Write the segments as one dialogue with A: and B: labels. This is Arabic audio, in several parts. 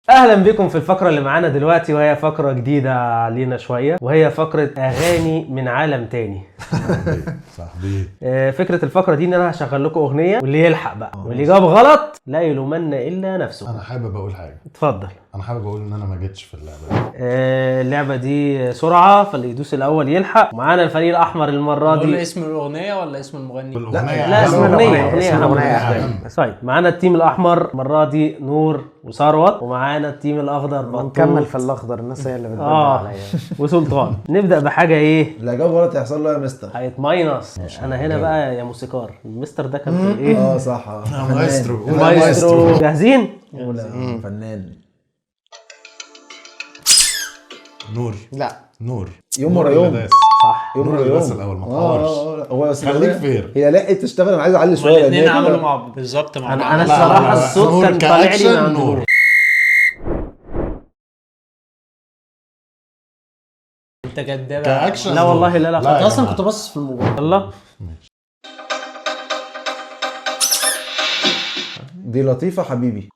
A: اهلا بكم في الفقره اللي معانا دلوقتي، وهي فقره جديده علينا شويه، وهي فقره اغاني من عالم تاني.
B: صاحبي
A: فكره الفقره دي ان انا هشغل لكم اغنيه، واللي يلحق بقى واللي جاب غلط لا يلومن الا نفسه.
B: انا حابب اقول حاجه.
A: اتفضل.
B: انا حابب اقول ان انا ما جيتش في اللعبه دي.
A: اللعبه دي سرعه، فاللي يدوس الاول يلحق. ومعانا الفريق الاحمر المره
C: نقول
A: دي.
C: اسم الاغنيه ولا اسم المغني؟
A: لا اسم الاغنيه. طيب معانا التيم الاحمر المره دي نور وثروت، ومعانا التيم الاخضر بطوط.
D: نكمل في الاخضر، الناس هي اللي بتبدل عليا.
A: وسلطان. نبدا بحاجه ايه؟
E: لا جاوب غلط يحصل له يا مستر.
A: هيتماينص. انا هنا بقى يا موسيقار. المستر ده كان في ايه؟
E: صح.
A: مايسترو. جاهزين؟
E: فنان.
B: نور.
D: لا
B: نور
E: يوم ورا يوم.
A: صح.
E: يوم
B: نور
E: ورا يوم.
B: بس الاول ما تحورش.
E: هو بس
B: خليك فير.
E: هي لحقت تشتغل. انا عايز اعلي شويه.
C: الاثنين عملوا مع بالظبط مع بعض.
A: انا الصراحه الصوت كان طالع لي من نور.
C: انت كداب
B: كاكشن.
A: لا والله لا
B: لا
D: انت اصلا كنت باصص في الموبايل.
A: يلا.
E: دي لطيفه حبيبي.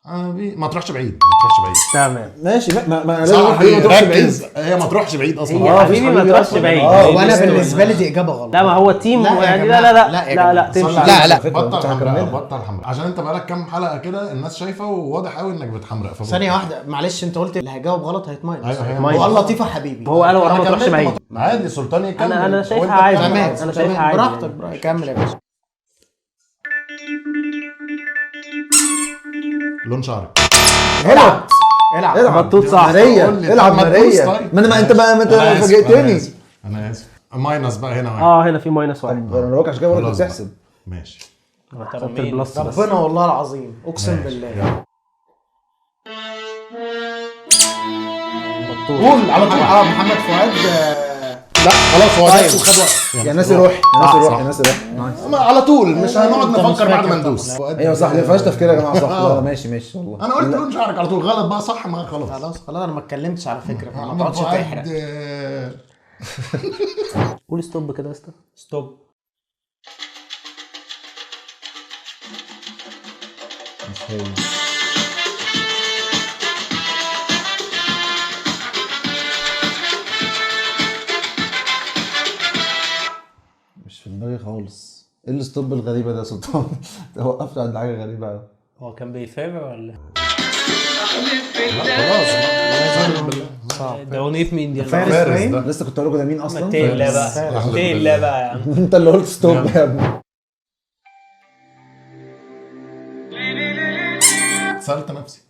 B: ما تروحش بعيد، ما تروحش بعيد.
A: تمام
E: ماشي. ما
B: صح،
E: ما تروحش بعيد.
B: ركز. هي ما تروحش بعيد اصلا.
A: يا حبيبي ما تروحش بعيد.
D: وانا بالنسبه لي دي اجابه غلط.
A: لا ما هو تيم
D: لا يا
A: يعني.
D: جماعة.
A: لا لا
D: لا
A: لا
D: يا
A: لا
D: جماعة.
A: لا تمشي.
D: لا لا
B: بطل حمراء،
E: هكملها.
B: بطل حمراء، عشان انت بقالك كام حلقه كده الناس شايفه وواضح قوي انك بتحمرق.
D: ثانيه واحده معلش، انت قلت اللي هيجاوب غلط هيتماينص.
B: أيوة.
D: هو قال لطيفه حبيبي.
A: هو قال وراه ما تروحش بعيد.
B: عادي سلطان يكمل.
A: انا شايفها
B: وانت
A: عادي.
B: تكمل.
D: تمام
A: انا شايفها عادي.
D: براحتك كمل يا باشا.
B: لون شعرك.
D: العب العب.
A: بطوط صح.
E: ماريا.
B: قول لي.
E: العب
B: طب ما
E: ماريا.
B: تدوس طيب.
E: ما انت
B: أنا آسف،
E: فاجئتني.
B: انا اسف. ماينس بقى هنا واحد.
A: هنا في ماينس واحد.
E: انا بقولك عشان كده بقولك
B: خلاص بقى.
E: بتحسب.
B: ماشي.
A: حط البلس بس.
D: ربنا والله العظيم اقسم بالله.
E: قول على طول.
D: محمد فؤاد.
B: لا خلاص هو ده وخد وقت.
E: يا ناس روح. يا ناس روح. يا ناس روح.
B: على طول مش هنقعد نفكر بعد ما ندوس.
E: ايوه صح. ما فيهاش تفكير يا جماعه. صح. لا ماشي ماشي والله.
B: انا قلت لون شعرك على طول. غلط بقى صح ما خلاص.
D: خلاص انا ما اتكلمتش على فكره، فما
B: محمد
D: تقعدش
B: فؤاد،
D: تحرق.
A: قول ستوب كده يا اسطى.
C: ستوب.
E: مش هي. مش في دماغي خالص. ايه الستوب الغريبه ده يا سلطان؟ وقفت عند حاجه غريبه قوي.
C: هو كان بيفهم ولا
B: خلاص
C: ده اغنيه مين دي؟
B: فارس ده.
E: لسه كنت هقول لكم ده مين اصلا.
C: تيلا بقى تيلا بقى يا عم.
E: انت اللي قلت ستوب يا ابني.
B: سألت نفسي.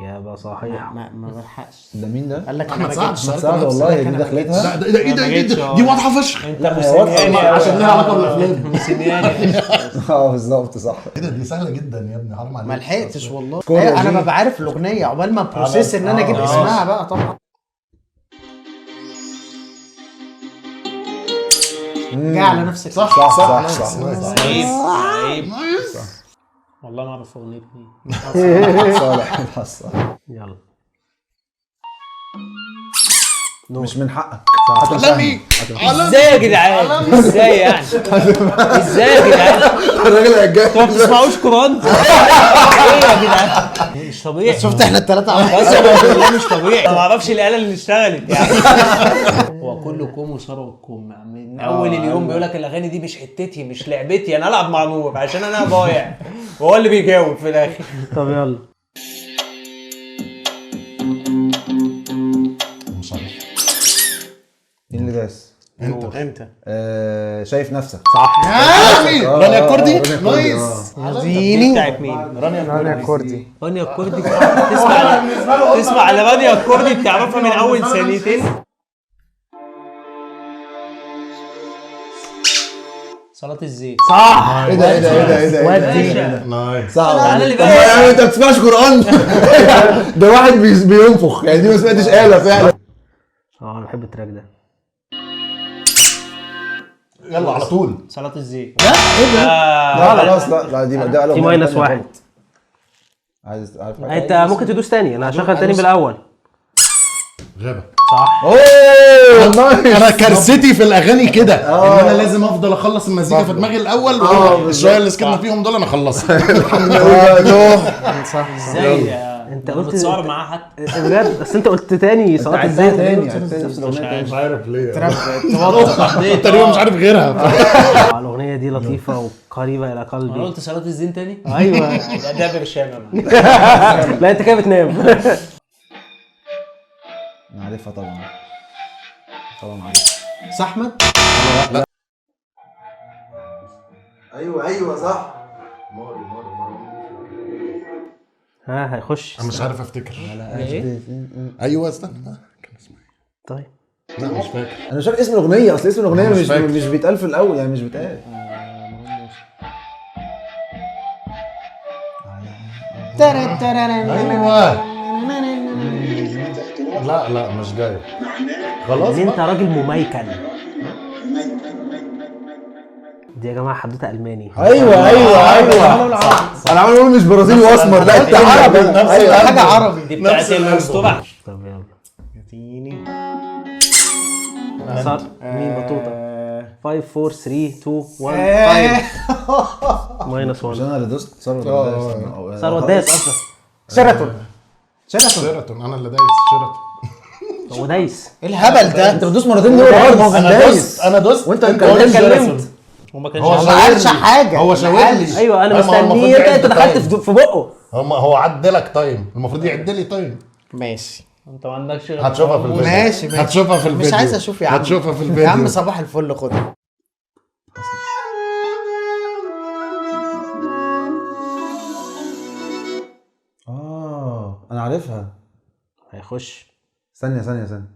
A: اجابه صحيحه.
D: ما بلحقش.
E: ده مين ده؟
D: قال لك
B: احمد
D: انا
B: سعد.
D: جيت.
B: سألت
E: سعد
B: نفسي.
E: والله. دي
B: لا
E: دخلتها.
B: ده ايه ده دي واضحه فشخ.
C: انت
E: لا، هي واضحة
C: موسيماني
B: عشان ليها علاقه بالافلام.
C: موسيماني.
E: بالظبط صح.
B: ايه ده دي سهله جدا يا ابني حرام عليك.
D: ما لحقتش والله.
E: كورة
D: أيوة، انا
E: دي.
D: ببقى عارف الاغنيه عقبال ما بروسيس ان انا اجيب اسمها بقى طبعا. جاي على نفسك.
B: صح
E: صح
B: صح
E: صح
B: صح.
E: صح.
C: عيب عيب.
B: نايس.
C: والله ما اعرف اغنيه مين.
E: صالح الحصة.
A: يلا.
E: مش من حقك.
B: علمي.
C: ازاي يا جدعان؟ ازاي يعني؟ ازاي يا جدعان؟
E: الراجل هيجي.
C: انتوا ما بتسمعوش قرآن؟ ايه يا جدعان؟ مش طبيعي.
D: شفت احنا الثلاثه على
C: قسما بالله مش طبيعي. ما اعرفش الاله اللي اشتغلت يعني. هو كله كوم وثروت كوم من اول اليوم بيقول لك الاغاني دي مش حتتي مش لعبتي، انا العب مع نور عشان انا ضايع وهو اللي بيجاوب في الاخر.
A: طب يلا.
E: مين اللي داس؟
C: انت
E: شايف نفسك.
A: صح.
B: رانيا كوردي. نايس.
C: دي بتاعت مين؟
D: رانيا كوردي.
C: رانيا الكردي. تسمع على رانيا الكردي بتعرفها من اول ثانيتين. صلاة الزيت.
A: صح.
E: ايه ده ايه ده ايه ده ايه ده
A: ودي.
B: نايس.
E: صح.
C: انا اللي
E: طب يعني انت ما بتسمعش قرآن؟ ده واحد بينفخ يعني. دي ما سمعتش آلة فعلا.
A: انا بحب التراك ده.
B: يلا على طول.
C: صلاة الزيت.
E: لا خلاص. لا دي ده
A: دي ماينس واحد.
E: عايز عارف حاجة؟
A: انت ممكن تدوس تاني. انا هشغل تاني بالاول.
B: غابه.
A: صح.
E: اوه نايس.
B: انا كارثتي في الاغاني كده ان انا لازم افضل اخلص المزيكا في دماغي الاول الشويه اللي سكتنا فيهم دول انا اخلصها.
D: صح.
C: ازاي
A: انت
C: أنا
A: قلت
C: متصور معاه حتى.
A: بجد، بس انت قلت تاني صلاه
E: عدتها
A: الزين.
E: تاني عدتها نفس الاغنيه
B: مش
E: تاني.
B: عارف ليه
C: عديت.
B: تقريبا مش عارف غيرها.
A: الاغنيه دي لطيفه وقريبه الى
C: انا
A: قلبي.
C: قلت صلاه الزين تاني.
A: ايوه.
C: ده برشامه.
A: لا انت كده بتنام.
E: انا عارفها طبعا. طبعا عارفها.
D: احمد.
E: ايوه صح.
A: ها هيخش.
B: انا مش عارف افتكر.
C: ايه؟
B: ايوه استنى كان اسمه
A: طيب
B: ايه؟ لا مش فاكر.
E: انا مش فاكر اسم الاغنيه، اصل اسم الاغنيه
B: مش
E: مش
B: فاكر.
E: مش بيتقال في الاول يعني، مش بيتقال.
B: ايوه لا مش جاي خلاص
A: ان انت
B: بقى.
A: راجل مميكن. دي يا جماعه حدوته الماني.
E: ايوه انا عمال اقول مش برازيلي واسمر، لا انت عربي.
B: ايوه
D: حاجه عربي.
C: دي بتاعت المستوبع.
A: طب يلا
D: ياتيني.
A: صار مين بطوطه؟ 5 4 3 2 1 ماينس
E: مش
A: 1.
E: انا اللي دوست ثروت.
A: ثروت دايس اصلا.
D: شيراتون.
B: شيراتون انا اللي دايس شيراتون.
A: هو دايس.
D: ايه الهبل ده؟
E: انت بتدوس مرتين دول برضه. هو كان دايس
B: انا دوست
E: وانت
B: قلت
E: اتكلمت.
B: شيراتون.
C: وما كانش
B: هو
D: ما قالش حاجه.
B: هو شاور لي.
A: ايوه انا
B: أما هو المفروض
A: مستنيه.
B: يعد
A: انت دخلت
B: تايم.
A: في بقه.
B: هو عدلك تايم، المفروض يعد لي تايم.
D: ماشي
C: انت ما عندكش غير
B: هتشوفها في الفيديو.
D: ماشي.
B: هتشوفها في الفيديو.
D: مش عايز اشوف يا عم.
B: هتشوفها في الفيديو.
D: يا عم صباح الفل خد.
E: انا عارفها.
A: هيخش
E: ثانيه
A: 2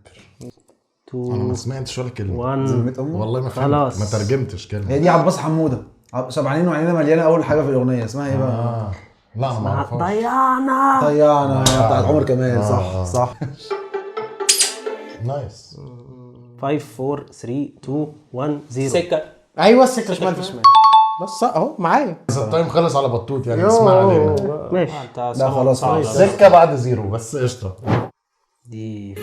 B: انا ما سمعتش ولا كلمه
A: 1.
E: ذمة امه.
B: والله ما
A: خلاص.
B: فهمت، ما ترجمتش كلمه.
E: هي دي عباس حموده. شبعانين وعينينا مليانه، اول حاجه في الاغنيه اسمها ايه بقى؟
B: لا انا ما اعرفهاش.
A: ضيعنا.
E: ضيعنا بتاعت عمر كمال. صح
B: نايس.
A: 5 4 3 2 1 0.
C: سكه.
D: ايوه السكه شمال في شمال. بس اهو معايا.
B: بس التايم خلص على بطوط يعني، اسمع علينا.
A: ماشي.
E: لا خلاص خلاص.
B: سكه بعد زيرو بس قشطه.
A: دي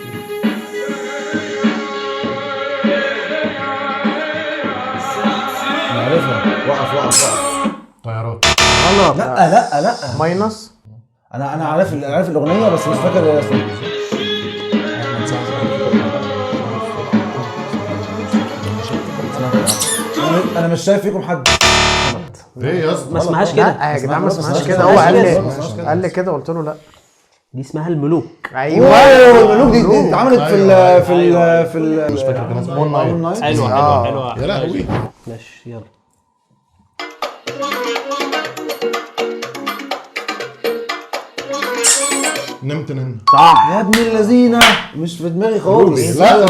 E: انا عارفها. وقف
B: طيارات.
A: غلط.
E: لا
D: ماينس.
E: انا عارف الاغنيه بس مش فاكر ايه اصلا. انا مش شايف فيكم حد.
B: ايه يا اسطى؟
A: ما اسمهاش
D: لا
A: كده.
D: يا جدعان ما اسمهاش
E: اسمهاش
D: كده.
E: كده.
D: هو قال
E: اسمهاش
D: لي
E: كده.
D: قال لي كده قلت له لا.
A: دي اسمها الملوك.
D: ايوه
E: الملوك دي اتعملت في ال
B: مش فاكر كان اسمه مون نايت.
C: حلوه
B: يا لهوي.
A: ماشي يلا.
B: نمت.
A: صح.
E: يا ابن اللذينه مش في دماغي خالص.
B: لا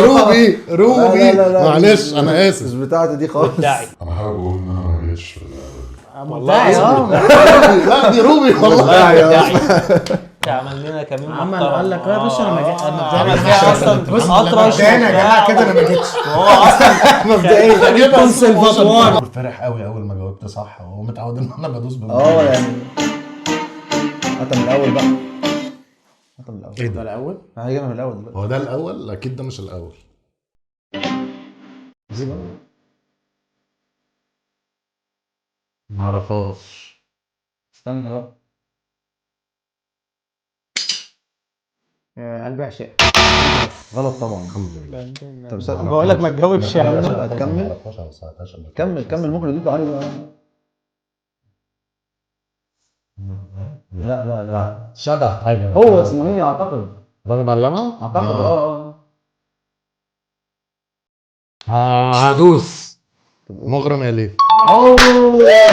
B: روبي
E: لا.
B: معلش انا
E: مش
B: اسف.
E: بتاعتي دي خالص.
C: داعي.
B: انا حابب اقول ان انا ماليش
C: والله
B: لا دي روبي والله.
C: عمل لنا كمين
D: عمل قال لك يا باشا انا ما جيت.
C: انا فيها اصلا اطرش
D: يا جماعه كده انا ما جيتش.
C: هو اصلا
E: مبدئيا
B: كونسرفاتوار. فرح قوي اول ما جاوبت صح، هو متعود ان انا بدوس
E: يعني انت من الاول بقى. انت من الاول.
B: ايه
D: ده
B: ده؟
D: الاول.
E: هيجي من الاول دلوقتي.
B: هو ده الاول؟ اكيد ده مش الاول. ما اعرفهاش.
E: استنى بقى.
D: قلبي عشاء.
E: غلط طبعا. الحمد لله. طب
D: بقول لك ما تجاوبش يا عم.
E: هتكمل كمل ممكن ادوك عليه بقى. لا
B: شجع حاجه.
E: هو اسمه ايه اعتقد.
B: راجل علامه؟
E: اعتقد
B: هدوس. مغرم يا ليه؟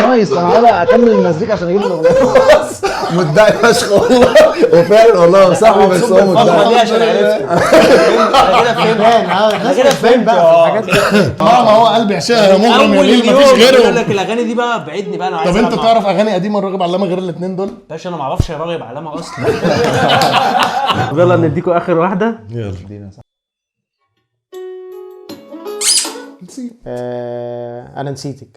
E: نايس. انا اكمل المزيكا عشان اجيب الاغنيه. مدعي فشخ والله. وفعلا والله صاحبي بس هو
C: الفترة دي
E: مدعي.
C: عشان عرفت. انا كده فهمت.
D: انا كده فهمت بقى في الحاجات.
B: ما هو قلبي عشاء يا مغرم يا
C: اول
B: ليه،
C: يوم
B: مفيش
C: يقول
B: غيرهم.
C: لك الاغاني دي بقى بعدني بقى انا عايز
B: طب انت
C: ألعب.
B: تعرف اغاني قديمه الراغب علامه غير الاثنين دول؟
C: باشا انا ما اعرفش يا راغب علامه اصلا.
A: يلا نديكوا اخر واحده.
B: يلا.
D: انا نسيتك.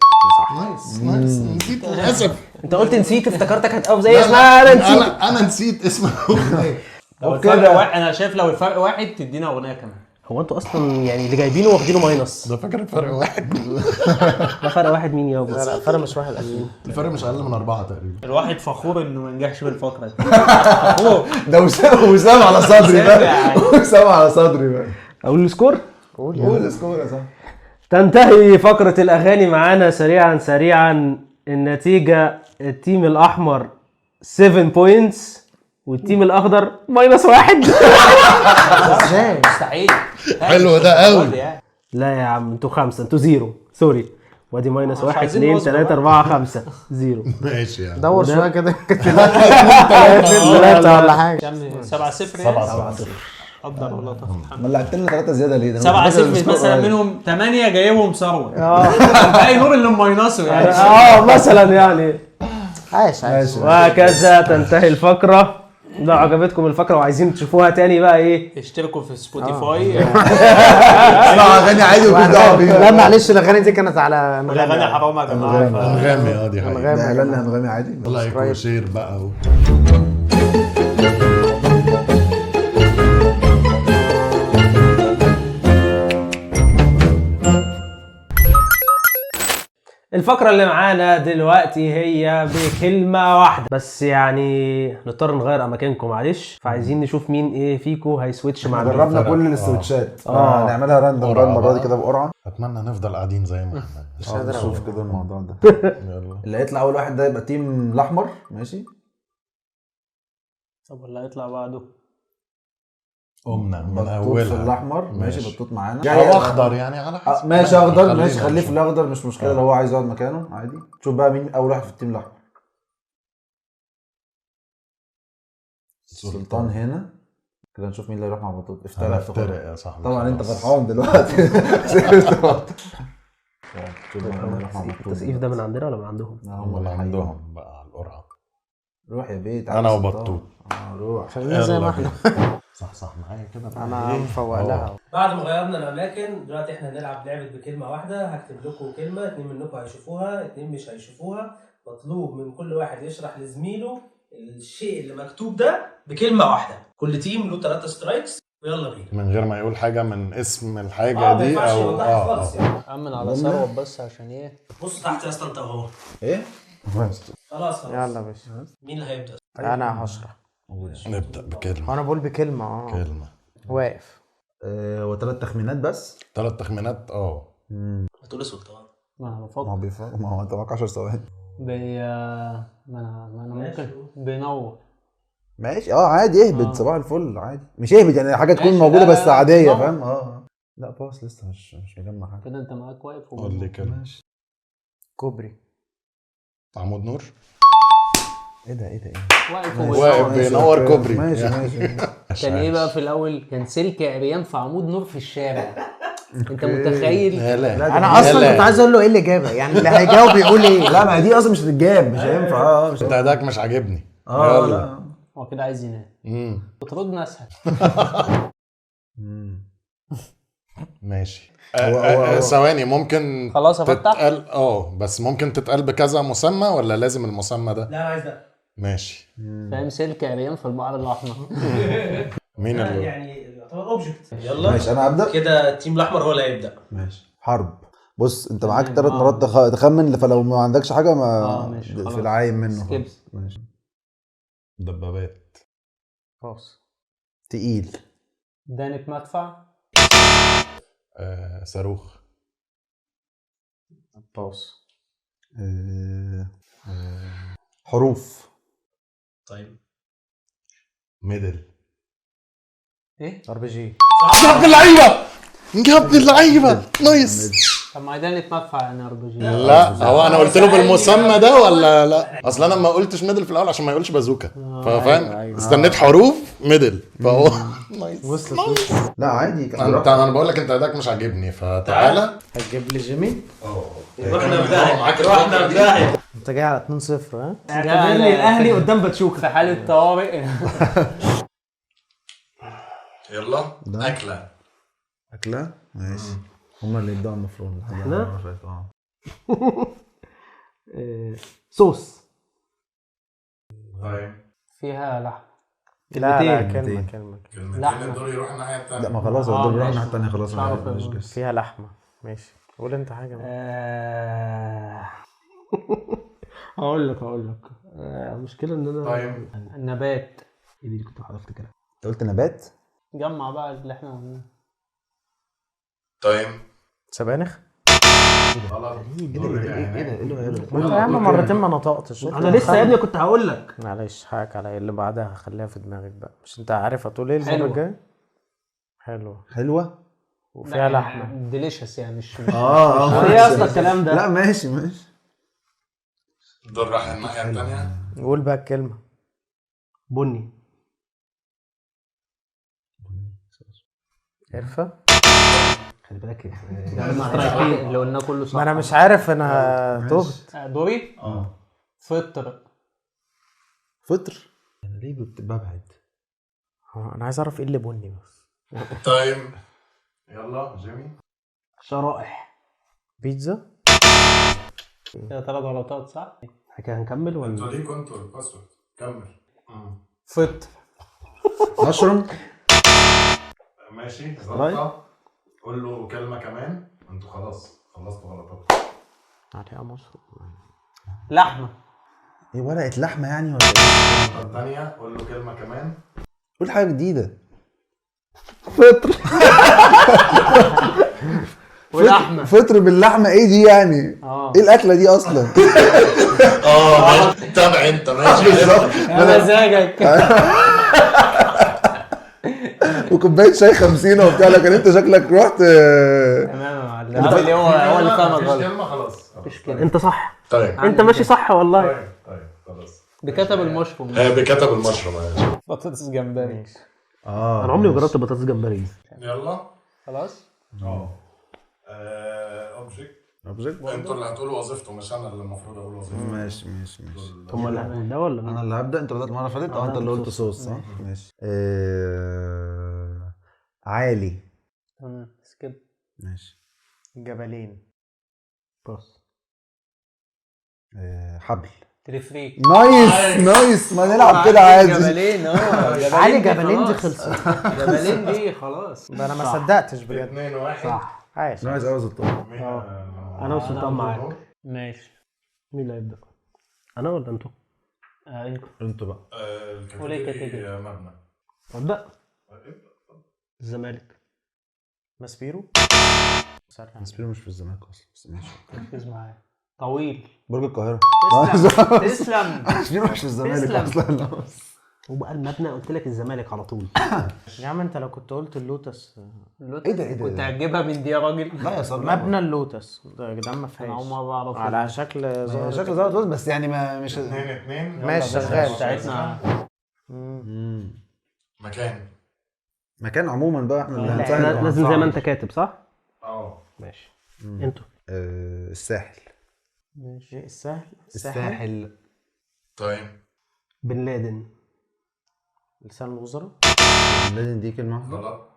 B: نايس نسيت للاسف.
A: انت قلت نسيت، افتكرتك هتقف زي اسمها انا نسيت.
B: انا نسيت اسم الاغنيه.
C: لو الفرق واحد انا شايف لو الفرق واحد تدينا اغنيه كمان.
A: هو انتوا اصلا يعني اللي جايبينه واخدينه ماينس؟
B: ده فاكر الفرق واحد.
A: ده فرق واحد مين يابا؟
D: لا فرق مش واحد اكيد.
B: الفرق مش اقل من 4 تقريبا.
C: الواحد فخور انه ما نجحش في الفقره دي.
E: ده وسام على صدري بقى. وسام على صدري بقى.
A: اقول السكور؟
E: قول السكور يا صاحبي.
A: تنتهي فقرة الأغاني معانا سريعا. النتيجة التيم الأحمر 7 بوينتس والتيم الأخضر -1.
D: ازاي؟
C: مستحيل.
B: حلو ده قوي.
A: لا يا عم انتوا 5، انتوا 0 سوري. وادي -1
C: عايزين
A: 2
C: نوصل
A: 3 4 5 0.
B: ماشي يعني.
D: دور شويه كده. 3 ولا حاجه.
C: كم 7-0 7-0. قدر الله تفهم.
E: ما لعبت لنا 3 زياده ليه؟
C: 7-0 مثلا منهم 8 جايبهم ثروت. باقي نور اللي ماينسه يعني.
A: مثلا يعني.
D: عايش
A: وهكذا تنتهي الفقرة. لو عجبتكم الفقرة وعايزين تشوفوها تاني بقى ايه؟
C: اشتركوا في سبوتيفاي.
E: اسمع اغاني عادي وكل دعوه بيها.
D: لا معلش الاغاني دي كانت على
C: الاغاني حرام يا جماعه.
B: انغامي دي حقيقة.
E: ده اعلان انغامي عادي.
B: لايك وشير بقى
A: الفقرة اللي معانا دلوقتي هي بكلمة واحدة بس، يعني نضطر نغير أماكنكم معلش، فعايزين نشوف مين إيه فيكو هيسويتش مع مين.
E: جربنا كل السويتشات. نعملها راندوم بقى المره دي كده بقرعه.
B: اتمنى نفضل قاعدين زي ما احنا.
E: نشوف كده الموضوع ده.
B: يلا.
E: اللي هيطلع اول واحد ده يبقى تيم الاحمر. ماشي.
C: طب اللي هيطلع بعده
B: قمنا من
E: بطوط
B: اولها.
E: في الاحمر. ماشي بطوط معانا.
B: او اخضر يعني على حسب.
E: ماشي اخضر. ماشي خليه في الاخضر مش مشكله لو هو عايز يقعد مكانه عادي. شوف بقى مين اول واحد في التيم الاحمر. سلطان هنا كده. نشوف مين اللي هيروح مع بطوط.
B: افترق يا صاحبي.
E: طبعا انت فرحان دلوقتي.
A: التسقيف ده من عندنا ولا من عندهم؟
B: هم اللي عندهم بقى على القرعه.
E: روح يا بيت.
B: انا وبطوط.
E: روح.
D: خلينا زي ما احنا.
B: صح معايا كده.
D: انا مفوق لها.
A: بعد ما غيرنا الأماكن دلوقتي إحنا هنلعب لعبة بكلمة واحدة. هكتب لكم كلمة، 2 منكم هيشوفوها، 2 مش هيشوفوها. مطلوب من كل واحد يشرح لزميله الشيء اللي مكتوب ده بكلمة واحدة. كل تيم له 3 سترايكس ويلا بينا.
B: من غير ما يقول حاجه من اسم الحاجه دي او
A: خالص يعني.
C: امن على ثروت بس عشان ايه.
A: بص تحت يا اسطى انت اهو.
E: ايه؟
A: خلاص
D: يلا يا باشا.
A: مين اللي هيبدأ؟
D: انا هشرح.
B: نبدا بكلمه.
D: وانا بقول بكلمه.
B: كلمه
D: واقف.
E: و3 تخمينات بس.
B: 3 تخمينات.
A: هتقول سلطان.
C: ما انا
E: ما هو
C: بفكر
E: بيفرق. ما هو انت معاك 10 ثواني.
C: ما انا ممكن بينور.
E: ماشي عادي اهبط. صباح الفل عادي. مش اهبط يعني حاجه تكون
C: ماشي،
E: موجوده
C: لا،
E: بس عاديه
C: نور.
E: فاهم. لا باص لسه مش مجمع حاجه.
C: كده انت معاك واقف
B: قول لي كده.
E: ماشي.
D: كوبري.
B: عمود نور.
E: ايه ده
C: واقف
B: واقف بينور كوبري.
E: ماشي
C: كان ايه بقى في الاول؟ كان سلك عريان في عمود نور في الشارع. انت متخيل؟
B: لا
D: انا اصلا كنت عايز اقول له ايه الاجابه يعني اللي هيجاوب يقول ايه.
E: لا ما دي اصلا مش هتتجاب. مش هينفع.
B: انت اداك مش عاجبني.
E: لا.
C: هو كده عايز ينام. بتردنا اسهل.
B: ماشي.
E: هو
B: ثواني ممكن
C: خلاص افتح.
B: تتقال بس ممكن تتقال بكذا مسمى ولا لازم المسمى ده؟
A: لا انا عايز ده.
B: ماشي.
C: فاهم سلك عريان في البحر الاحمر.
B: مين اللي
A: يعني يعتبر اوبجكت. يلا
E: ماشي انا هبدا.
A: كده التيم الاحمر هو اللي هيبدا.
E: ماشي. حرب. بص انت معاك 3 مرات تخمن. فلو ما عندكش حاجه ما
C: ماشي،
E: في
C: خلاص.
E: العايم منه.
C: سكيب.
E: ماشي.
B: دبابات.
C: خلاص.
E: تقيل.
C: دانة مدفع.
B: صاروخ.
C: باص.
E: حروف.
A: طيب
B: ميدل.
C: ايه؟
D: ار بي جي.
B: يا ابن اللعيبه يا ابن اللعيبه نايس.
C: طب ما دانة مدفع يعني ار بي جي.
B: لا هو انا قلت له بالمسمى ده ولا لا؟ اصل انا ما قلتش ميدل في الاول عشان ما يقولش بازوكا. فاهم. استنيت حروف ميدل فهو نايس.
D: وصلت.
E: لا عادي.
B: انا بقول لك انت اداك مش عاجبني فتعالى.
D: هتجيب لي جيمي.
A: رحنا بداية.
D: انت جاي على 2-0 ها.
A: اعتبرني الاهلي قدام باتشوكا
C: في حالة طوارئ.
B: يلا اكله.
E: اكله. ماشي. هما اللي يبداوا المفروض.
A: احنا؟ صوص.
B: طيب
C: فيها لحم. لا
D: كلمتين.
C: كلمة
B: كلمتين دول يروح الناحيه
E: لا
B: الثانيه.
E: ما خلاص هو دول
C: ماشي.
E: راح الناحيه التانيه خلاص.
C: مش عارف
E: ماليش
C: أقول.
E: جس.
C: فيها لحمة. ماشي قول انت حاجة بقى.
A: هقول لك المشكله ان انا
B: طيب
C: نبات.
A: ايه دي اللي كنت بحاول افتكرها.
E: انت قلت نبات.
C: جمع بقى اللي احنا قلناه.
B: طيب
C: سبانخ.
B: غلط.
C: انت يا عم مرتين ما نطقتش.
A: انا لسه يا ابني كنت هقول لك.
C: معلش حقك عليا، اللي بعدها هخليها في دماغك بقى. مش انت عارف هتقول ايه المرة
A: حلوة.
C: الجايه؟ حلوة
E: حلوه.
C: وفيها لحمة.
D: ديليشس يعني مش
A: ايه يا اسطى الكلام ده؟
E: لا ماشي ماشي.
B: دول راح الناحيه الثانيه.
C: قول بقى الكلمة.
A: بني.
C: عرفة؟
A: خلي بالك
D: اللي قلناه كله صح.
C: ما انا مش عارف، انا تهت.
D: دوري فطر.
E: فطر. انا ليه ببعد؟
C: انا عايز اعرف ايه اللي بني بس.
B: طيب يلا جيمي.
A: شرائح.
C: بيتزا.
D: كده 3 غلطات صح؟
A: كده هنكمل ولا
B: انتوا ليه كنتوا الباسورد؟ كمل.
D: فطر.
E: مشروم.
B: ماشي غلطة. قول له كلمة كمان. انتوا خلاص خلصتوا غلطات.
C: عليها مصر.
D: لحمة.
E: ايه ورقه لحمه يعني ولا ايه؟
B: الغلطة الثانية قول له كلمة كمان.
E: قول حاجه جديده.
D: ولحمة.
E: فطر باللحمه ايه دي يعني؟ ايه الاكله دي اصلا؟
B: تابع انت ماشي.
D: يا مزاجك.
E: وكوبايه شاي 50 وبتاع، لكن انت شكلك رحت.
D: تمام يا معلم. اللي هو اللي فاهم
B: مفيش
D: غلط.
B: كلمة خلاص.
D: مفيش كده.
A: انت صح.
B: طيب
A: انت ماشي صح والله.
B: طيب خلاص.
D: بكتب المشروم.
B: بكتب المشروم.
D: بطاطس جمبري.
A: انا عمري ما جربت بطاطس جمبري.
B: يلا.
D: خلاص.
B: اوبجكت. انتوا اللي هتقولوا وظيفته مش انا اللي المفروض اقول وظيفته.
E: ماشي
A: هم اللي هنعمل ده ولا
E: انا اللي هبدا. انت بدات المره اللي فاتت. انت اللي قلت صوص صح؟ ماشي. عالي.
D: تمام سكيب.
E: ماشي.
C: جبلين.
A: بص.
E: حبل.
D: تريفريك.
E: نايس ما نلعب كده عادي.
D: جبلين
C: علي جبلين دي خلصت.
D: جبلين دي خلاص.
C: ده انا ما صدقتش بجد.
B: 2-1.
A: صح.
C: عايش.
E: نايس قوي الطول.
A: انا وسلطان معاك.
D: ماشي.
A: مين اللي هيبدا؟ انا ولا انتوا؟
E: انتوا بقى.
D: وليه كاتيجوري؟
B: مبنى.
A: ابدا. الزمالك.
C: ماسبيرو.
E: ماسبيرو مش في الزمالك اصلا بس ماشي.
D: ركز معايا. طويل.
E: برج القاهره.
D: تسلم.
E: ماسبيرو مش في الزمالك اصلا.
A: وبقى المبنى قلت لك الزمالك على طول.
C: يا عم انت لو كنت قلت اللوتس.
D: ايه ده كنت هتجيبها من دي يا راجل.
E: لا يا صاحبي.
C: مبنى اللوتس ده يا جدعان ما فيهاش.
D: انا اول مره اعرف.
C: على شكل ظاهر.
E: شكله زي الوز بس يعني ما مش
B: 2-2.
C: ماشي شغال.
D: بتاعتنا.
E: مكان عموما بقى احنا اللي هنساعد.
A: لازم زي ما انت كاتب صح؟ ماشي. انتوا.
E: الساحل.
C: ماشي. السهل.
E: الساحل.
B: طيب
A: بن لادن.
C: لسان الوزراء.
E: لازم دي كلمه واحده.
B: غلط.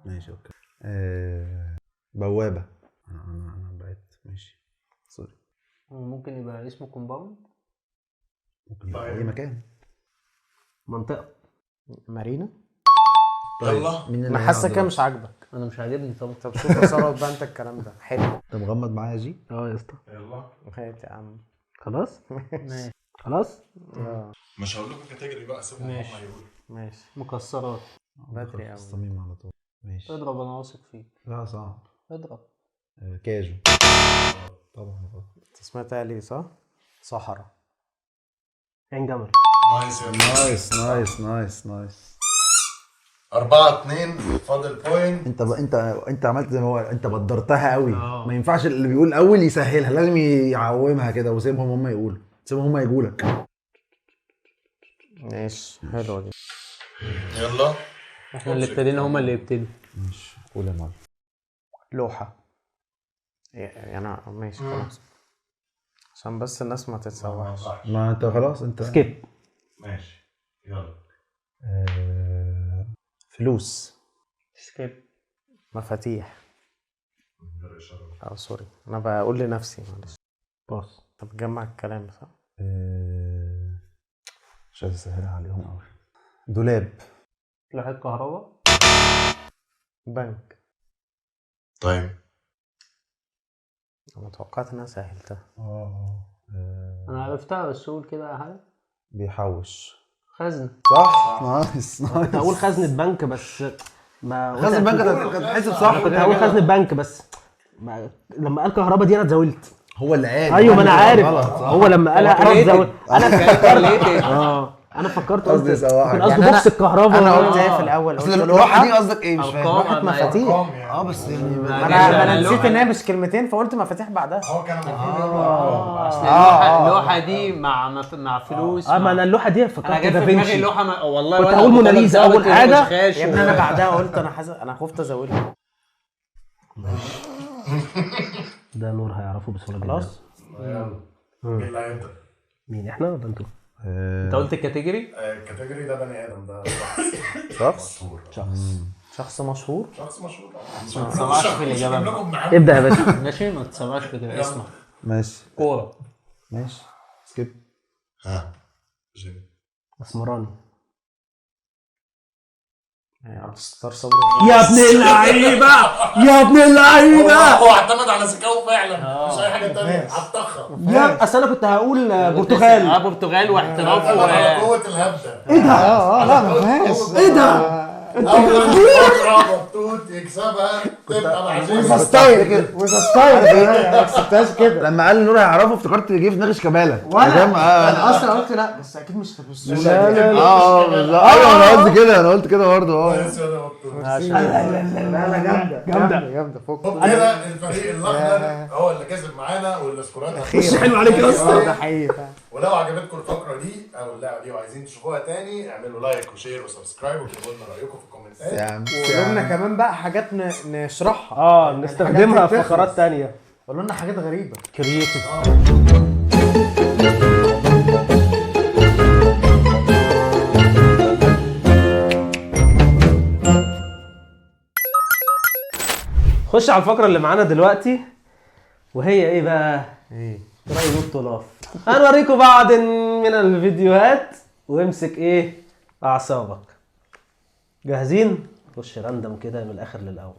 E: ماشي اوكي. بوابه. انا بقيت ماشي سوري.
D: ممكن يبقى اسمه كومباوند.
E: ممكن يبقى اي مكان.
A: منطقه.
C: مارينا.
B: يلا.
E: مين اللي
C: انا حاسه
E: هيلعب
C: كده مش عاجبك.
D: انا مش عاجبني طبعا.
C: طب شوف تصرف بقى انت الكلام ده حلو.
E: انت مغمض معايا جي.
A: يا اسطى.
B: يلا.
C: هات يا عم.
A: خلاص.
D: ماشي.
A: خلاص.
B: مش هقول لكم كاتيجوري بقى سيبهم هم يقولوا.
C: ماشي.
D: مكسرات.
C: بدري قوي.
E: الصميم على طول. ماشي.
D: اضرب انا واثق فيك.
E: لا صعب.
D: اضرب.
E: كاجو. طبعا غلط.
C: انت سمعتها ليه صح؟ صحراء.
A: عين جمل.
B: نايس يا
E: نايس
B: 4-2. فاضل بوينت.
E: انت عملت زي ما هو. انت بدرتها قوي. ما ينفعش اللي بيقول اول يسهلها. لازم يعومها كده وسيبهم هم يقولوا. سيبهم هم يقولوا لك.
C: ماشي حلوه دي.
B: يلا.
D: احنا اللي ابتدينا هما اللي يبتدوا.
E: ماشي قول يا معلم.
C: لوحه. يعني انا ماشي خلاص. عشان بس الناس ما تتسوحش.
E: ما انت خلاص انت.
A: سكيب.
B: ماشي يلا.
E: فلوس.
D: سكيب.
C: مفاتيح. سوري انا بقول لنفسي معلش.
A: باص.
C: طب جمع الكلام صح؟
E: مش عايز اسهلها عليهم قوي. دولاب.
C: لوحة كهرباء.
D: بنك.
B: طيب
D: انا توقعت ان انا سهلتها.
C: انا عرفتها بس قول كده يا حاجه.
E: بيحوش.
C: خزنه.
E: صح. نايس
D: كنت هقول خزنة بنك بس ما
E: خزن البنك كانت تحسب صح.
D: كنت هقول خزنة بنك بس لما قال كهرباء دي انا اتزاولت.
E: هو اللي قال.
D: ايوه ما انا عارف. هو لما قال انا اتزاولت.
C: انا فكرت
D: انا فكرت
E: قصدي
D: قلت
E: يسوحك.
D: كان قصده
E: يعني
D: بوكس الكهرباء.
E: انا
D: قلت
E: قلت
D: ايه في الاول؟
E: اصل اللوحه دي قصدك ايه؟ مش فاهم.
C: لوحة
D: مفاتيح.
E: بس يعني
D: انا نسيت ان هي مش كلمتين فقلت مفاتيح بعدها.
B: هو كان
C: اصل اللوحه دي مع فلوس.
D: ما انا اللوحه دي
C: انا
D: فكرت
C: جاي في دماغي
D: دافنشي.
C: اللوحه والله
D: كنت
C: وأنا
D: هقول
C: كنت
D: موناليزا
C: بتزود
D: اول
C: كده
D: حاجه
C: بشخاش
D: يا ابني. انا بعدها قلت انا خفت ازودها. ده نور هيعرفوا بسهوله جدا. خلاص مين احنا ولا انتوا؟
C: انت قلت الكاتيجوري؟
B: الكاتيجوري ده بني ادم، ده
E: شخص.
D: شخص مشهور.
B: شخص مشهور.
C: ما تسمعش في الاجابه.
D: ابدا يا باشا.
C: ماشي ما تسمعش في كده. اسمع
E: ماشي
C: كوره.
E: ماشي سكيب.
B: جيمي.
D: اسمراني.
E: ستار صبري.
D: يا ابن اللعيبه يا ابن اللعيبه.
B: هو اعتمد على ذكائه فعلا، مش اي حاجه تانية. عالطخه.
D: يا اصل انا كنت هقول برتغال.
C: برتغال واحتراف
B: على قوه الهبده.
D: ايه ده؟
E: لا ما فيهاش.
D: ايه ده؟
B: اول فتره بطوط يكسبها تبقى معجزه.
E: ستايل كده ستايل ما كسبتهاش كده. لما قال نور هيعرفه افتكرت يجي في دماغي شيكابالا.
D: انا اصلا قلت لا بس اكيد مش
E: ايوه انا قلت كده، انا قلت كده برضه. جامده فوق
B: كده الفريق الاخضر هو اللي كسب معانا والسكورات
D: مش حلو عليك يا اسطى.
E: ده حقيقي.
B: ولو عجبتكم الفقره دي او اللعبه دي وعايزين تشوفوها تاني اعملوا لايك وشير وسبسكرايب وكتبوا لنا رايكم في الكومنتات.
E: يا
D: قولوا كمان بقى حاجات نشرحها نستخدمها في فقرات تانية. قولوا لنا حاجات غريبة كرييتيف. خش على الفقرة اللي معانا دلوقتي وهي ايه بقى؟ ايه؟ رأي الطلاف. هنوريكم بعض من الفيديوهات وامسك ايه اعصابك. جاهزين؟ خش راندم كده من الاخر للاول.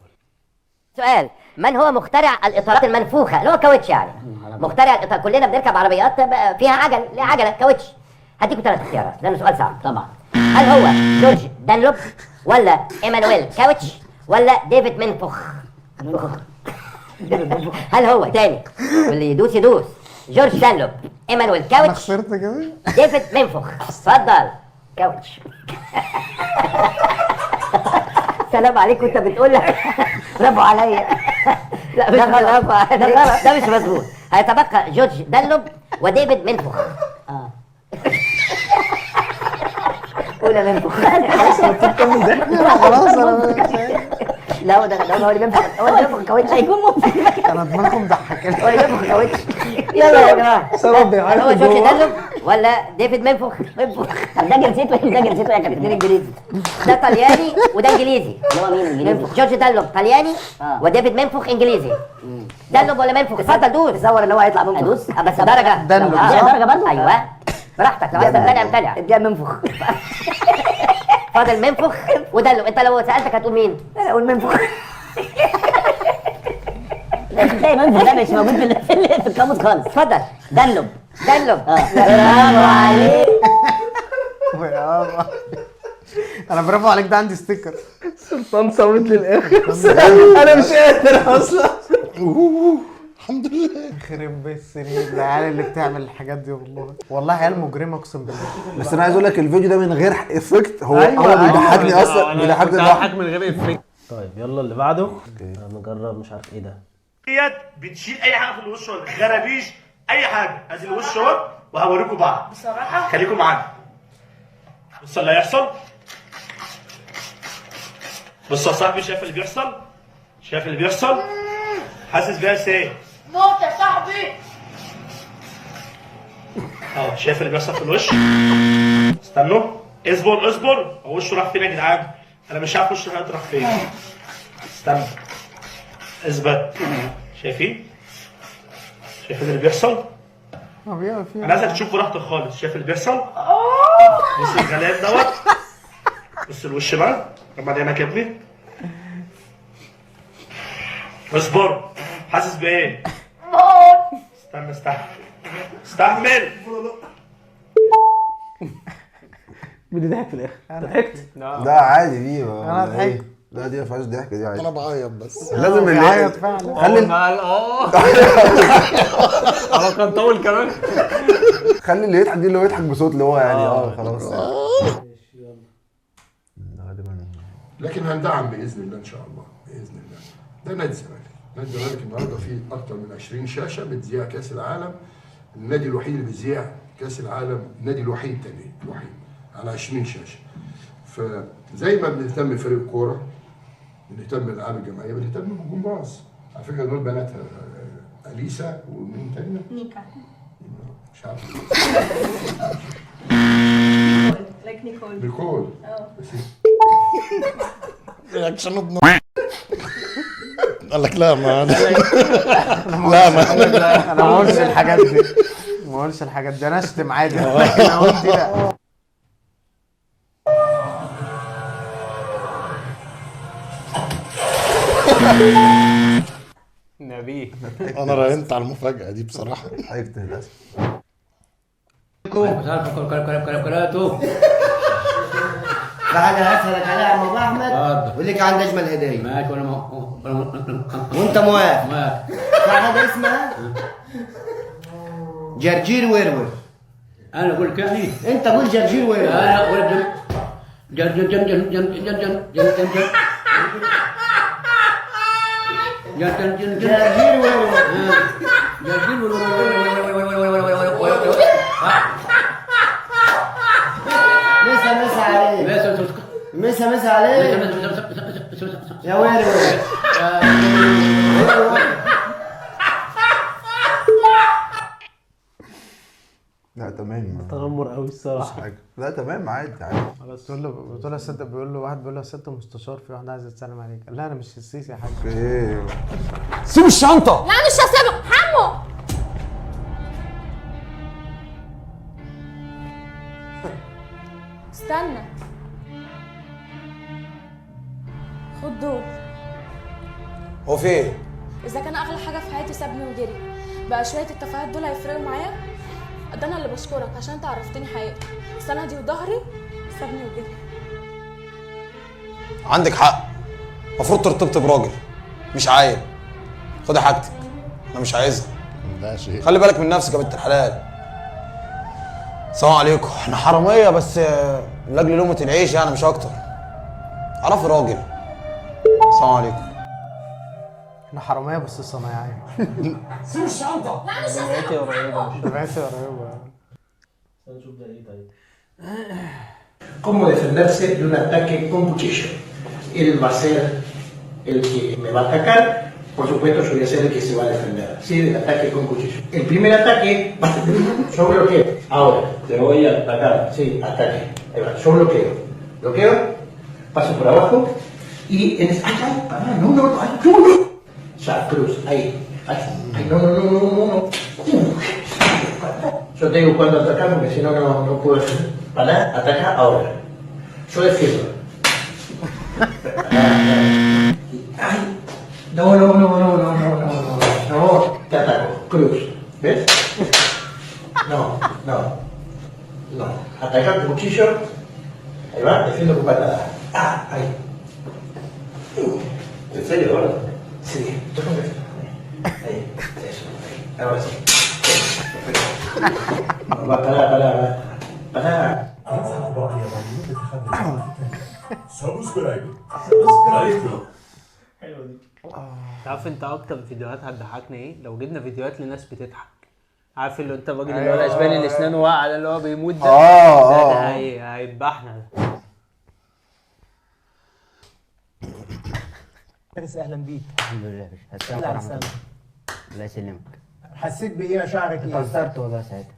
F: سؤال: من هو مخترع الاطارات المنفوخه اللي هو كاوتش يعني؟ مخترع الاطار. كلنا بنركب عربيات فيها عجل، ليه عجله كاوتش. هديكم 3 اختيارات لانه سؤال صعب طبعا. هل هو جورج دانلوب ولا ايمانويل كاوتش ولا ديفيد منفوخ؟ هل هو تاني واللي يدوس يدوس جورج دانلوب، ايمانويل كاوتش،
E: خسرت كده.
F: ديفيد منفوخ؟ اتفضل كاوتش. سلام عليك وانت بتقول لك برافو عليا. لا مش برافو عليك، ده مش مظبوط. هيتبقى جورج دانلوب وديفيد منفوخ. قول يا منفوخ.
E: خلاص انا
F: لا هو ده هو اللي بينفخ، هو اللي بينفخ كاوتش. هيكون ممكن.
E: انا دماغكم ضحكاني.
F: هو اللي بينفخ كاوتش. يلا يا جماعه. هل هو جورج دانلوب ولا ديفيد منفوخ؟ طب ده جنسيته ايه؟ ده جنسيته ايه؟ كان الاثنين انجليزي. ده طلياني وده انجليزي. اللي هو مين انجليزي؟ جورج دانلوب طلياني وديفيد منفوخ انجليزي. دانلوب ولا منفوخ؟ اتفضل دوس. تصور ان هو هيطلع منفوخ. ادوس بس درجه.
E: دانلوب.
F: درجه برضه. ايوه براحتك. لو عايز امتنع امتنع. اديها منفوخ. فاضل منفوخ ودانلوب. انت لو سالتك هتقول مين؟ انا اقول منفوخ. ازاي منفوخ ده مش موجود في القاموس خالص. اتفضل دانلوب. دانلوب. برافو عليك.
D: انا برافو عليك. ده عندي ستيكر. سلطان صامت للاخر. انا مش قادر اصلا.
B: الحمد لله.
D: يخرب بيت السنين العيال اللي بتعمل الحاجات دي. والله عيال مجرمه اقسم بالله.
E: بس انا عايز اقول لك الفيديو ده من غير افكت. هو
D: أيوة،
E: بيضحكني اصلا. بيضحكني
C: بيضحك من غير افكت.
D: طيب يلا اللي بعده. نجرب مش عارف ايه ده.
G: ديت بتشيل اي حاجه في الوش ولا خرابيش اي حاجه. ادي الوش اهو وهوريكم بعض بصراحه. خليكم معانا. بص اللي هيحصل. بص يا صاحبي، شايف اللي بيحصل؟ شايف اللي بيحصل؟ حاسس بيها ازاي؟
H: موت يا صاحبي.
G: اه شايف اللي بيحصل في الوش؟ استنوا اصبر اصبر. هو وشه راح فين يا جدعان؟ انا مش عارف وشه راح فين. استنى اثبت. شايفين؟ شايفين اللي بيحصل؟ انا عايزك تشوف براحتك خالص. شايف اللي بيحصل؟ بص الغليان دوت. بص الوش بقى لما عينك يا ابني. اصبر. حاسس بايه؟ استنى استحمل.
D: مين اللي ضحك في الاخر؟ انت ضحكت؟
E: ده عادي دي
H: أنا ضحكت.
E: لا دي ما فيهاش ضحك دي عادي.
B: انا بعيط بس.
E: لازم اللي
H: بيعيط فعلا.
E: خلي
C: انا كان طول كمان.
E: خلي اللي يضحك دي اللي هو يضحك بصوت اللي هو يعني خلاص.
I: لكن هندعم باذن الله ان شاء الله باذن الله. ده نادي الزمالك، نادي الزمالك النهارده فيه اكثر من 20 شاشه بتذيع كاس العالم. النادي الوحيد اللي بيذيع كاس العالم، النادي الوحيد تاني الوحيد على 20 شاشه. فزي ما بنهتم بفريق الكوره، بنهتم بالالعاب الجماعيه، بنهتم بالجمباز. على فكره دول بناتها اليسا ومين تاني؟
J: نيكا.
I: مش عارف.
J: لايك نيكول.
I: نيكول.
B: رياكشن ابن قال لك لا ما لا ما
H: انا ما قلتش الحاجات دي، ما قلتش الحاجات دي، انا اشتم عادي. انا قلت لا.
C: نبيه.
B: انا راهنت على المفاجاه دي بصراحه.
E: ضحكت للاسف.
F: في حاجة هسألك عليها يا عم أبو أحمد وليك عند أجمل هدية.
K: ماشي وانا
F: وأنت موافق؟
K: موافق.
F: في حاجة اسمها جرجير ورور.
K: انا اقول لك يعني
F: أنت قول جرجير ورور.
K: انا اقول لك جن جن جن جن جن جن جن جن جن جن
F: جرجير ورور. مسا عليك. مسا عليك يا ورور.
E: لا تمام.
D: تنمر قوي الصراحه.
E: حاجه لا تمام عادي عادي.
H: بتقول له ست، بيقول له واحد بيقول له ست مستشار، في واحد عايز تسلم عليك، قال لا انا مش السيسي يا حاج.
E: ايه سيب الشنطه.
J: لا مش هسيبه حمو. استنى خد دول.
E: هو في ايه؟
J: اذا كان اغلى حاجه في حياتي سابني وجري، بقى شويه التفاهات دول هيفرقوا معايا؟ ده انا اللي بشكرك عشان انت عرفتني حقيقتي. السنه دي وظهري سابني وجري.
L: عندك حق، المفروض ترتبط براجل مش عيل. خدي حاجتك، انا مش عايزها.
B: ده شيء.
L: خلي بالك من نفسك يا بنت الحلال. السلام عليكم. احنا حراميه بس لاجل لقمه العيش يعني مش اكتر. عرفي راجل. السلام عليكم.
H: احنا حراميه بس صنايعيه.
C: سيب الشنطه.
J: لا مش
C: دمعتي قريبه.
H: دمعتي قريبه.
A: نشوف ده ايه طيب.
M: ¿Cómo defenderse de un ataque con cuchillo? Él va a ser el que me va a atacar, por supuesto yo voy a ser el que se va a defender, ¿sí? Del ataque con cuchillo. El primer ataque, yo bloqueo, ahora, te voy a atacar, sí, ataque, ahí va, yo bloqueo, paso por abajo y en ese, ay, pará, no, ay, no, ya, cruz, ahí, ay, no. Yo te digo cuándo atacar porque si no, no puedo defender. Pará, ataca ahora. Yo defiendo. Ay, no, te ataco. Cruz, ¿ves? No. Atacar con cuchillo. Ahí va, defiendo con patada. Ahí. ¿En serio, ahora? Sí, ahí, eso, ahí. Ahora sí. pará.
C: عارف انت اكتر فيديوهات هتضحكني ايه؟ لو جبنا فيديوهات لناس بتضحك. عارف اللي انت الراجل اللي هو الاسباني اللي اسنانه واقعه ده اللي هو بيموت ده؟ ده هيذبحنا ده.
H: اهلا بيك.
F: الحمد لله السلام عليكم. الله يسلمك.
H: حسيت بايه؟ مشاعرك ايه؟
F: اتأثرت والله ساعتها.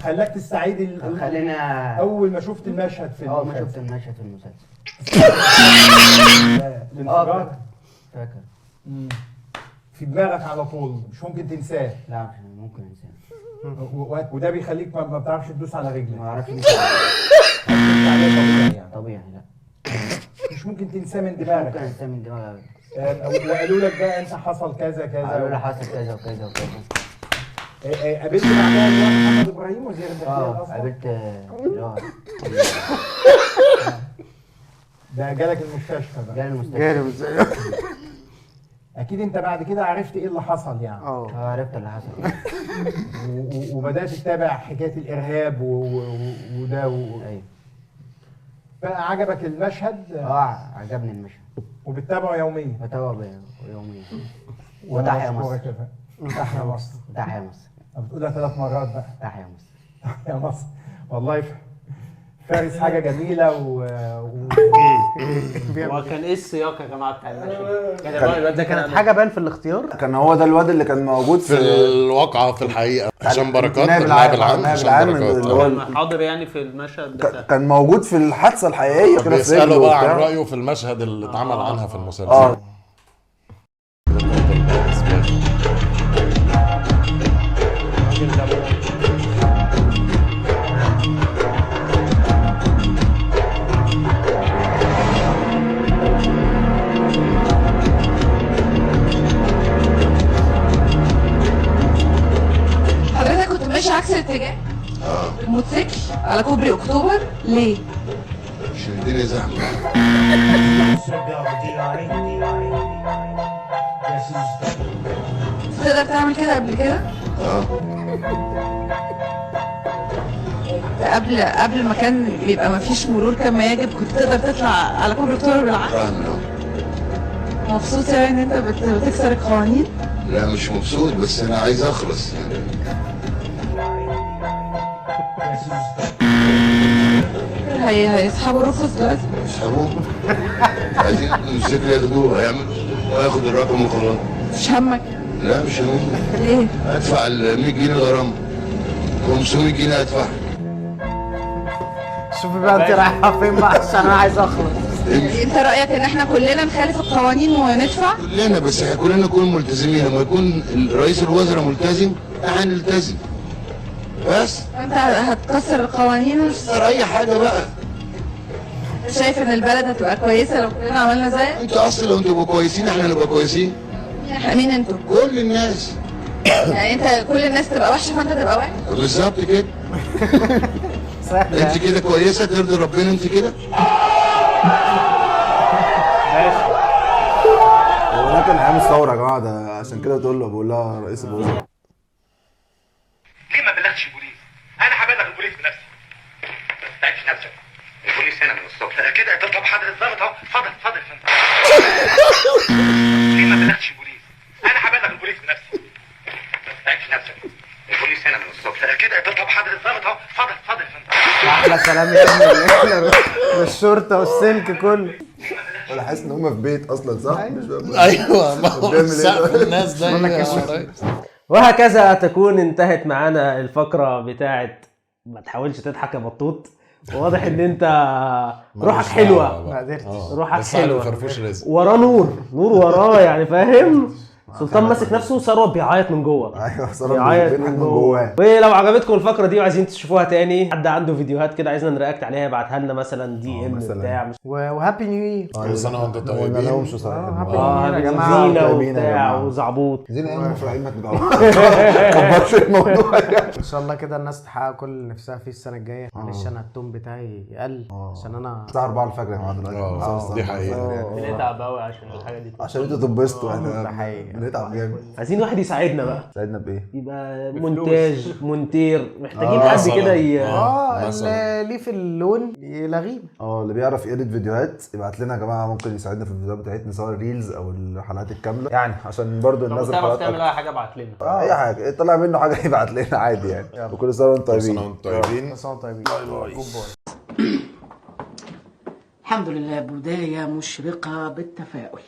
H: خلاك تستعيد
F: خلينا
H: اول ما شفت المشهد في
F: اول ما شفت المشهد في المسلسل.
H: الانفجار
F: فاكر.
H: في دماغك على طول، مش ممكن تنساه.
F: لا مش ممكن انساه.
M: وده بيخليك ما بتعرفش تدوس على رجلك.
E: ما اعرفش
F: طبيعي لا
M: مش ممكن تنساه من دماغك.
F: ممكن انساه من دماغك.
M: وقالوا لك بقى انت حصل كذا كذا.
F: قالوا لي حصل كذا وكذا وكذا.
M: قابلت بعدها اللي هو محمد ابراهيم وزير الداخليه اصلا؟
F: قابلت
M: ده جالك المستشفى بقى.
F: جالي المستشفى.
M: اكيد انت بعد كده عرفت ايه اللي حصل يعني.
F: عرفت اللي حصل.
M: وبدات تتابع حكايه الارهاب وده
F: ايوه.
M: فعجبك المشهد؟
F: عجبني المشهد.
M: وبتتابعه يوميا؟
F: بتابعه يوميا.
M: وتحيا مصر. تحيا مصر.
F: تحيا مصر.
M: بتقولها 3 مرات بقى.
F: تحيا مصر.
M: تحيا مصر. والله فارس حاجه جميله
C: هو كان ايه السياق يا جماعه بتاع المشهد؟ ده كانت حاجه بان في الاختيار.
E: كان هو ده الواد اللي كان موجود
B: في الواقعه في الحقيقه. هشام بركات النائب العام هشام بركات
C: حاضر يعني في المشهد ده.
E: كان موجود في الحادثه الحقيقيه.
B: بيسأله بقى عن رايه في المشهد اللي اتعمل عنها في المسلسل.
N: حضرتك كنت ماشي عكس الاتجاه؟ الموتوسيكل على كوبري اكتوبر ليه؟
I: عشان الدنيا زحمه.
N: تقدر تعمل كده قبل كده؟ قبل ما كان بيبقى ما فيش مرور كما يجب كنت تقدر تطلع على كوبري اكتوبر بالعكس؟ مبسوط يعني ان انت بتكسر القوانين؟
I: لا مش مبسوط بس انا عايز اخلص يعني.
N: هيسحبوا رخص دلوقتي؟
I: يسحبوه؟ عايزين الموتوسيكل ياخدوه هياخد الرقم وخلاص.
N: مش همك؟
I: لا مش همك.
N: ليه؟
I: ادفع ال 100 جنيه غرامه 500 جنيه ادفعها.
H: شوفي بقى انت رايحه فين بقى عشان انا عايز اخلص.
N: انت رايك ان احنا كلنا نخالف القوانين وندفع؟
I: كلنا بس احنا كلنا نكون ملتزمين. لما يكون رئيس الوزراء ملتزم احنا نلتزم بس.
N: انت هتكسر القوانين؟
I: كسر اي حاجه بقى.
N: شايف ان البلد هتبقى كويسه لو كلنا عملنا زيك؟
I: انتوا اصلا لو انتوا تبقوا كويسين احنا هنبقى كويسين.
N: احنا مين انتوا؟
I: كل الناس.
N: يعني انت كل الناس تبقى وحشه فانت تبقى وحش؟
I: بالظبط كده. انت كده كويسه ترضي ربنا انت كده؟
E: هو ده كان ايام الثوره يا جماعه. ده عشان كده بقول لها رئيس الوزراء
G: ليه ما بلغتش البوليس؟ انا هبلغ البوليس بنفسي. ما تتعبش نفسك. البوليس هنا من الصبح. كده طب حضرتك الظابط اهو. اتفضل اتفضل يا فندم. ليه ما بلغتش البوليس؟ انا هبلغ البوليس بنفسي. ما تتعبش نفسك. البوليس هنا من الصبح. كده طب حضرتك الظابط اهو. اتفضل اتفضل يا فندم.
H: احلى سلام يا ابني بالشرطه والسلك كله.
E: انا حاسس ان هم في بيت اصلا صح؟
B: ايوه ما هو سقف الناس ده يا ريس.
D: وهكذا تكون انتهت معانا الفقره بتاعت ما تحاولش تضحك يا بطوط. واضح ان انت روحك حلوه.
H: ما قدرتش.
D: روحك
B: بس على
D: حلوه.
B: فرفوش رزق.
D: وراه نور وراه يعني فاهم. سلطان ماسك نفسه ثروت بيعيط من جوه.
E: ايوه ثروت
D: بيعيط
E: من جواه.
D: ولو عجبتكم الفقره دي وعايزين تشوفوها تاني، حد عنده فيديوهات كده عايزنا نرياكت عليها يبعتها لنا مثلا دي ام بتاع
H: وهابي نيو يير.
B: كل سنه وانتم طيبين.
E: ما لهمش صراحه.
H: هابي نيو يير يا جماعه.
D: زينه وبتاع وزعبوط.
E: زينه ايه المفروض ما تكبرش الموضوع.
H: ان شاء الله كده الناس تحقق كل اللي نفسها فيه السنه الجايه. معلش انا التون بتاعي يقل عشان انا
E: الساعه 4 الفجر يا جماعه دلوقتي.
B: دي حقيقه.
C: بنتعب قوي عشان الحاجه دي.
E: عشان انتوا تنبسطوا احنا بنتعب جامد.
D: عايزين واحد يساعدنا بقى.
E: ساعدنا بايه؟
D: يبقى مونتاج مونتير محتاجين حد كده
H: اللي ليه في اللون يلغيه.
E: اللي بيعرف يedit فيديوهات يبعت لنا يا جماعه. ممكن يساعدنا في الفيديوهات بتاعتنا سواء الريلز او الحلقات الكامله يعني عشان برضو الناس
C: لو تعرف تعمل اي حاجه ابعت لنا.
E: اي حاجه طلع منه حاجه يبعت لنا عادي يعني. وكل سنه وانتم طيبين.
H: كل سنه وانتم طيبين.
N: الحمد لله بدايه مشرقه بالتفاؤل.